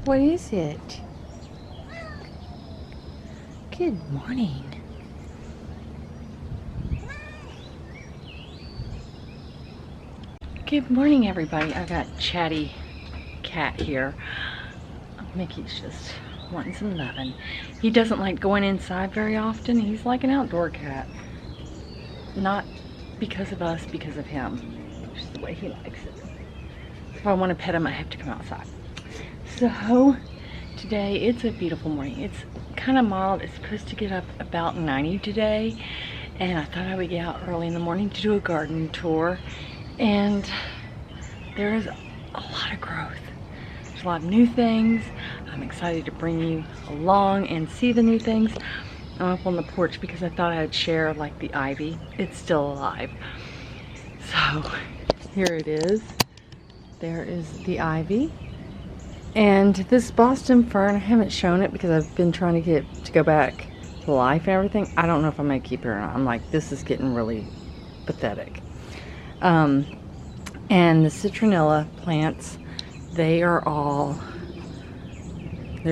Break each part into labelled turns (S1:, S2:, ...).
S1: What is it? Good morning. Good morning, everybody. I got chatty cat here. Mickey's just wanting some loving. He doesn't like going inside very often. He's like an outdoor cat. Not because of us, because of him. Just the way he likes it. If I want to pet him, I have to come outside. So today, it's a beautiful morning. It's kind of mild. It's supposed to get up about 90 today. And I thought I would get out early in the morning to do a garden tour. And there is a lot of growth. There's a lot of new things. I'm excited to bring you along and see the new things. I'm up on the porch because I thought I'd share like the ivy. It's still alive. So here it is. There is the ivy. And this Boston fern, I haven't shown it because I've been trying to get it to go back to life and everything. I don't know if I'm going to keep it or not. I'm like, this is getting really pathetic. And the citronella plants, they're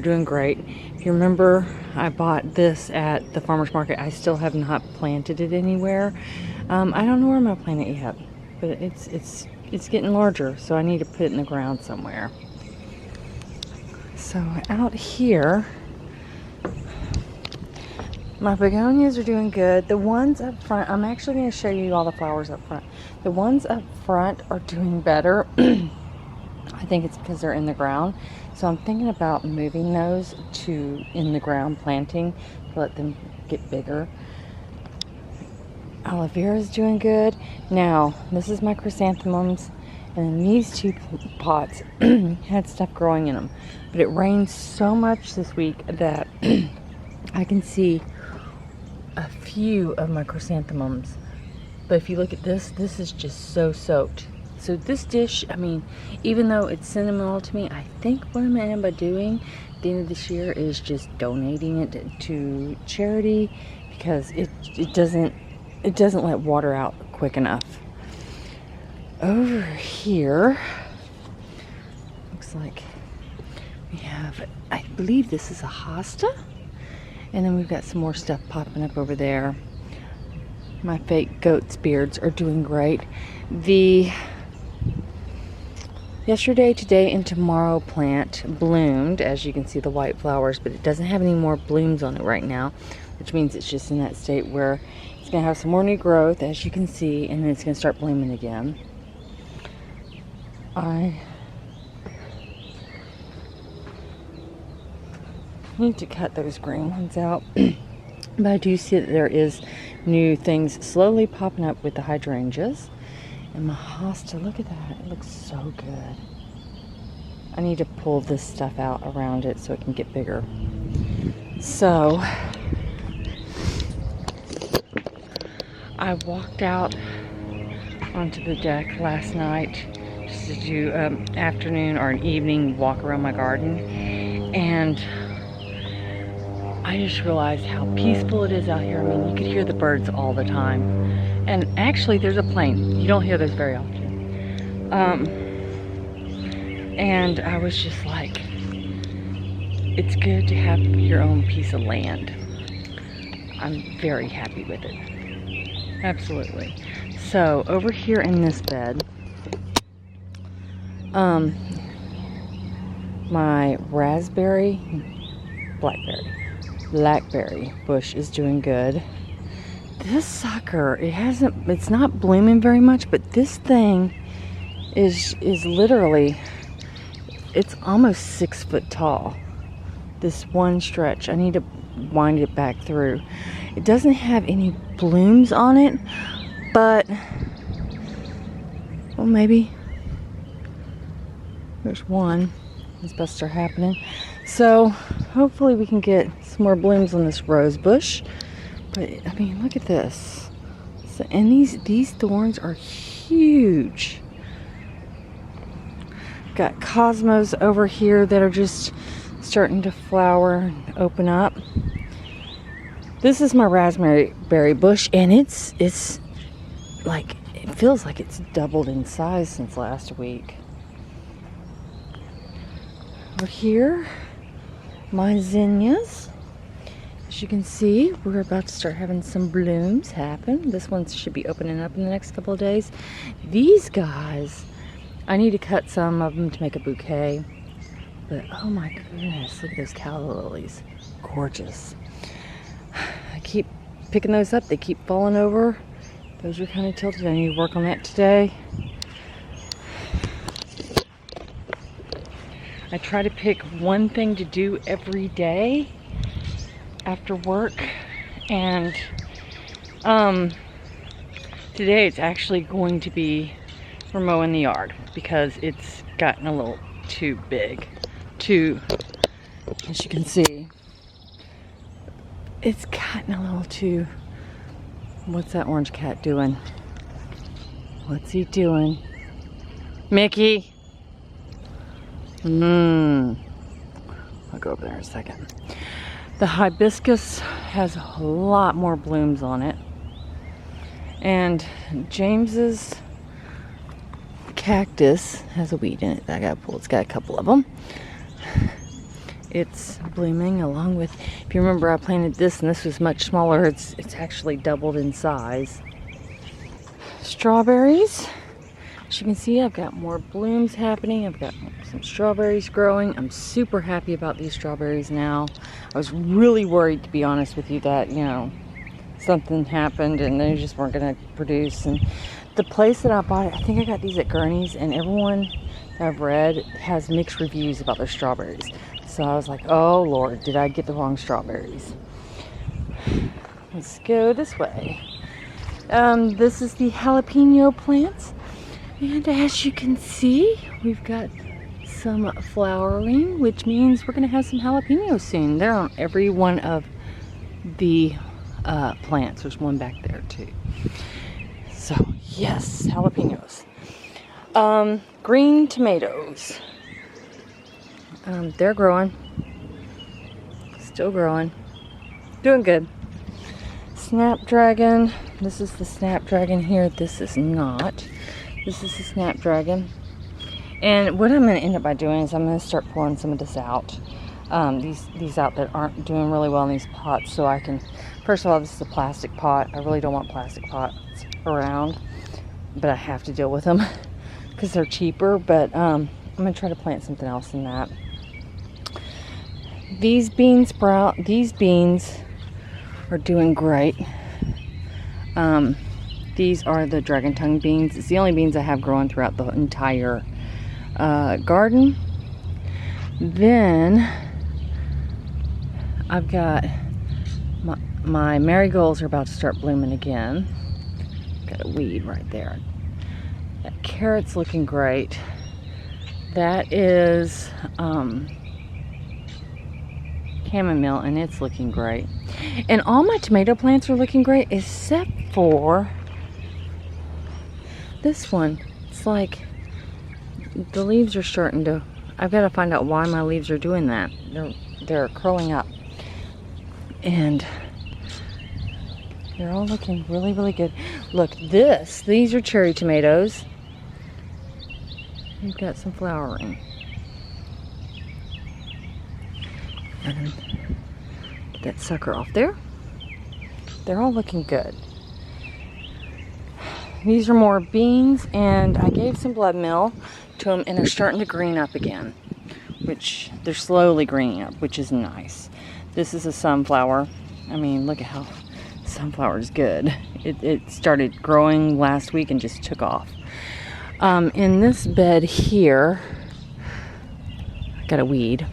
S1: doing great. If you remember, I bought this at the farmer's market. I still have not planted it anywhere. I don't know where I'm going to plant it yet, but it's getting larger, so I need to put it in the ground somewhere. So out here, my begonias are doing good. The ones up front, I'm actually going to show you all the flowers up front. The ones up front are doing better. I think it's because they're in the ground. So I'm thinking about moving those to in the ground planting to let them get bigger. Aloe vera is doing good. Now, this is my chrysanthemums. And these two pots had stuff growing in them. But it rained so much this week that I can see a few of my chrysanthemums. But if you look at this is just so soaked. So this dish, I mean, even though it's sentimental to me, I think what I'm going to end up doing at the end of this year is just donating it to charity because it doesn't let water out quick enough. Over here, looks like we have, I believe this is a hosta. And then we've got some more stuff popping up over there. My fake goat's beards are doing great. The yesterday, today, and tomorrow plant bloomed. As you can see, the white flowers, but it doesn't have any more blooms on it right now, which means it's just in that state where it's going to have some more new growth, as you can see, and then it's going to start blooming again. I need to cut those green ones out. But I do see that there is new things slowly popping up with the hydrangeas. And my hosta, look at that. It looks so good. I need to pull this stuff out around it so it can get bigger. So I walked out onto the deck last night just to do an afternoon or an evening walk around my garden. And I just realized how peaceful it is out here. I mean, you could hear the birds all the time. And actually, there's a plane. You don't hear those very often. And I was just like, it's good to have your own piece of land. I'm very happy with it. Absolutely. So, over here in this bed, my blackberry bush is doing good. This sucker, it's not blooming very much, but this thing is literally, it's almost 6 foot tall. This one stretch, I need to wind it back through. It doesn't have any blooms on it, but, well, maybe there's one. It's supposed to start happening. So hopefully we can get some more blooms on this rose bush. But I mean, look at this. So, and these thorns are huge. Got cosmos over here that are just starting to flower and open up. This is my raspberry bush, and it's like, it feels like it's doubled in size since last week. Over here, my zinnias. As you can see, we're about to start having some blooms happen. This one should be opening up in the next couple of days. These guys, I need to cut some of them to make a bouquet. But oh my goodness, look at those calla lilies. Gorgeous. I keep picking those up. They keep falling over. Those are kind of tilted. I need to work on that today. I try to pick one thing to do every day after work, and today it's actually going to be we're mowing the yard because it's gotten a little too big. As you can see, it's gotten a little too. What's that orange cat doing? What's he doing? Mickey? I'll go over there in a second. The hibiscus has a lot more blooms on it. And James's cactus has a weed in it that I gotta pull. It's got a couple of them. It's blooming along with, if you remember, I planted this and this was much smaller. It's actually doubled in size. Strawberries. As you can see, I've got more blooms happening. I've got some strawberries growing. I'm super happy about these strawberries now. I was really worried, to be honest with you, that, you know, something happened and they just weren't going to produce. And the place that I bought it, I think I got these at Gurney's, and everyone that I've read has mixed reviews about their strawberries. So I was like, oh Lord, did I get the wrong strawberries? Let's go this way. This is the jalapeno plants. And as you can see, we've got some flowering, which means we're going to have some jalapenos soon. They're on every one of the plants. There's one back there too. So yes, jalapenos. Green tomatoes. They're growing. Still growing. Doing good. Snapdragon. This is the snapdragon here. This is not. This is the snapdragon. And what I'm going to end up by doing is I'm going to start pulling some of this out. These out that aren't doing really well in these pots, so I can, first of all, this is a plastic pot. I really don't want plastic pots around, but I have to deal with them because they're cheaper. But I'm going to try to plant something else in that. These beans are doing great. These are the dragon tongue beans. It's the only beans I have growing throughout the entire garden. Then I've got my marigolds are about to start blooming again. Got a weed right there. That carrot's looking great. That is chamomile, and it's looking great. And all my tomato plants are looking great except for this one. It's like the leaves are starting to, I've got to find out why my leaves are doing that. They're curling up. And they're all looking really, really good. Look, these are cherry tomatoes. We've got some flowering. And get that sucker off there. They're all looking good. These are more beans, and I gave some blood meal to them, and they're starting to green up again, which they're slowly greening up, which is nice. This is a sunflower. I mean, look at how sunflower is good. It started growing last week and just took off. In this bed here, I got a weed.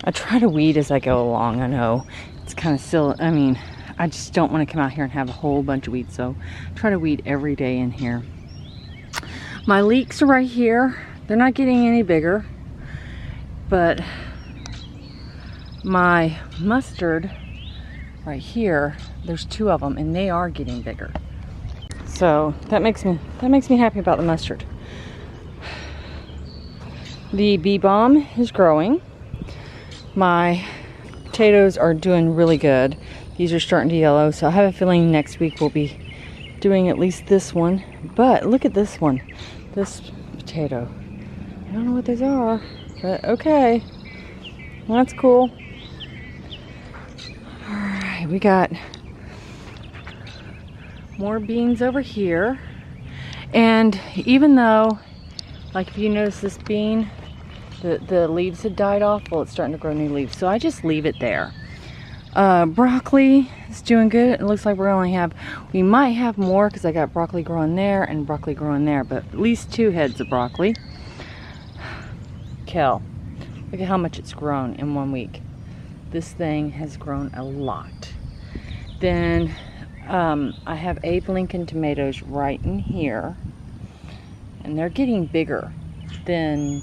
S1: I try to weed as I go along. I know it's kind of silly. I mean, I just don't want to come out here and have a whole bunch of weeds, so I try to weed every day in here. My leeks are right here. They're not getting any bigger, but my mustard right here, there's 2 of them, and they are getting bigger. So that makes me happy about the mustard. The bee balm is growing. My potatoes are doing really good. These are starting to yellow, so I have a feeling next week we'll be doing at least this one. But look at this one, this potato. I don't know what those are, But okay, well, that's cool. Alright, we got more beans over here. And even though, like if you notice this bean, the leaves had died off, well, it's starting to grow new leaves. So I just leave it there. Broccoli is doing good. It looks like we might have more because I got broccoli growing there and broccoli growing there, but at least 2 heads of broccoli. Kale, look at how much it's grown in 1 week. This thing has grown a lot. Then I have Abe Lincoln tomatoes right in here, and they're getting bigger than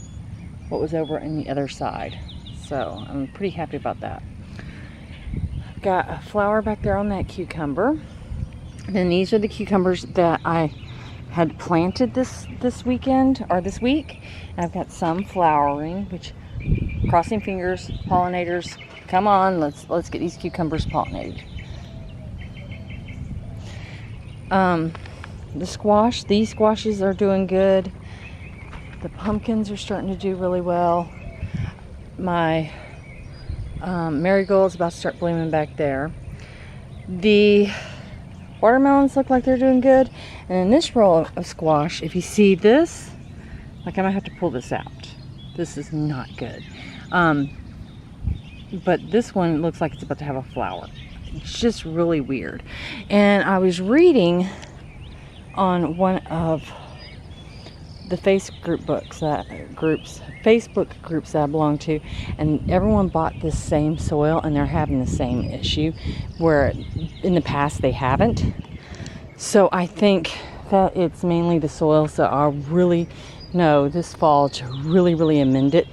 S1: what was over on the other side, so I'm pretty happy about that. Got a flower back there on that cucumber. And then these are the cucumbers that I had planted this weekend or this week. And I've got some flowering, which, crossing fingers, pollinators, come on, let's get these cucumbers pollinated. The squash, these squashes are doing good. The pumpkins are starting to do really well. My marigold's about to start blooming back there. The watermelons look like they're doing good. And in this row of squash, if you see this, like I might have to pull this out. This is not good. But this one looks like it's about to have a flower. It's just really weird. And I was reading on one of the Facebook groups that I belong to, and everyone bought this same soil and they're having the same issue where in the past they haven't. So I think that it's mainly the soil, so I'll really know this fall to really amend it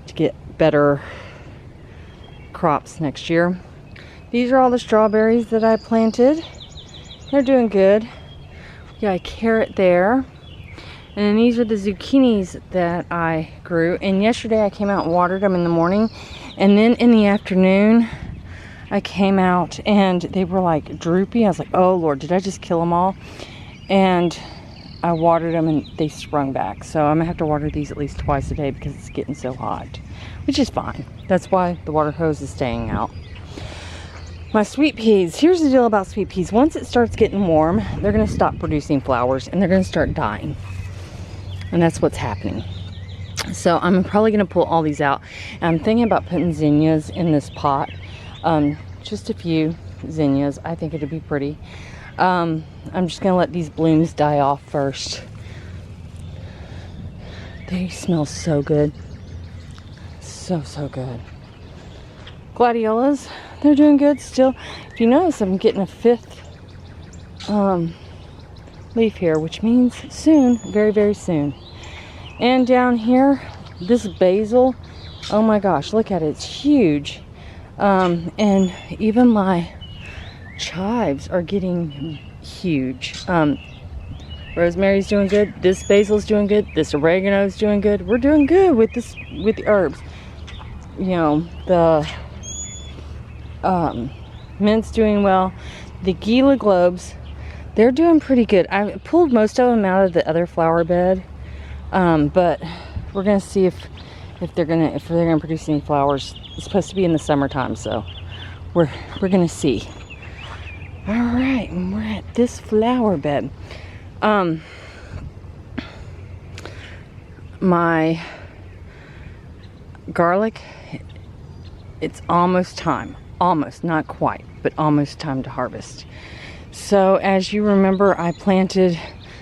S1: to get better crops next year. These are all the strawberries that I planted. They're doing good. We got a carrot there. And then these are the zucchinis that I grew. And yesterday I came out and watered them in the morning. And then in the afternoon, I came out and they were like droopy. I was like, oh Lord, did I just kill them all? And I watered them and they sprung back. So I'm gonna have to water these at least twice a day because it's getting so hot, which is fine. That's why the water hose is staying out. My sweet peas, here's the deal about sweet peas. Once it starts getting warm, they're gonna stop producing flowers and they're gonna start dying. And that's what's happening. So I'm probably going to pull all these out. And I'm thinking about putting zinnias in this pot. Just a few zinnias. I think it'd be pretty. I'm just going to let these blooms die off first. They smell so good. So good. Gladiolas, they're doing good still. If you notice, I'm getting a 5th leaf here, which means soon, very soon. And down here, this basil, oh my gosh, look at it, it's huge. And even my chives are getting huge. Rosemary's doing good, this basil's doing good, this oregano's doing good. We're doing good with the herbs. You know, the mint's doing well. The Gila globes, they're doing pretty good. I pulled most of them out of the other flower bed, but we're gonna see if they're gonna produce any flowers. It's supposed to be in the summertime, so we're gonna see. All right, and we're at this flower bed. My garlic, it's almost time. Almost, not quite, but almost time to harvest. So as you remember, I planted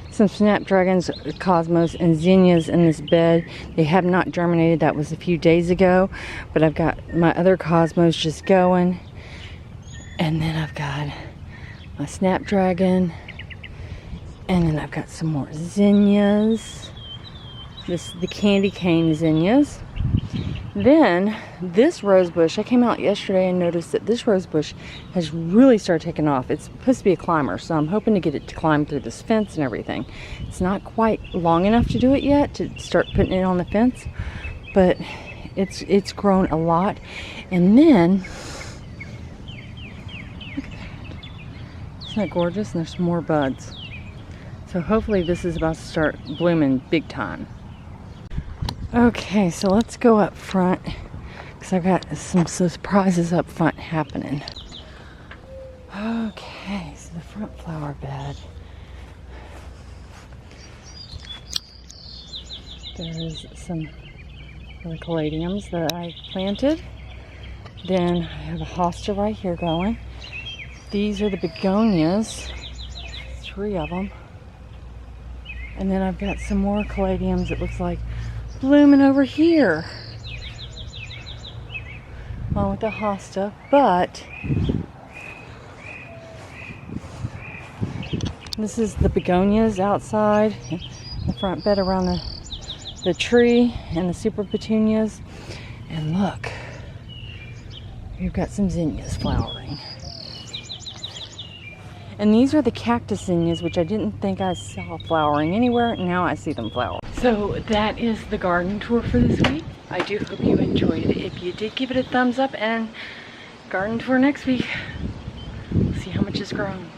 S1: some snapdragons, cosmos, and zinnias in this bed. They have not germinated. That was a few days ago, but I've got my other cosmos just going, and then I've got my snapdragon, and then I've got some more zinnias. The candy cane zinnias. Then this rose bush, I came out yesterday and noticed that this rose bush has really started taking off. It's supposed to be a climber, so I'm hoping to get it to climb through this fence and everything. It's not quite long enough to do it yet, to start putting it on the fence, but it's grown a lot. And then, look at that. Isn't that gorgeous? And there's more buds. So hopefully this is about to start blooming big time. Okay, so let's go up front because I've got some surprises up front happening. Okay, so the front flower bed. There's some little caladiums that I planted. Then I have a hosta right here going. These are the begonias, 3 of them. And then I've got some more caladiums, it looks like, blooming over here. Along with the hosta, but this is the begonias outside, the front bed around the tree, and the super petunias. And look, we've got some zinnias flowering. And these are the cactus zinnias, which I didn't think I saw flowering anywhere. Now I see them flower. So that is the garden tour for this week. I do hope you enjoyed it. If you did, give it a thumbs up, and garden tour next week. We'll see how much is grown.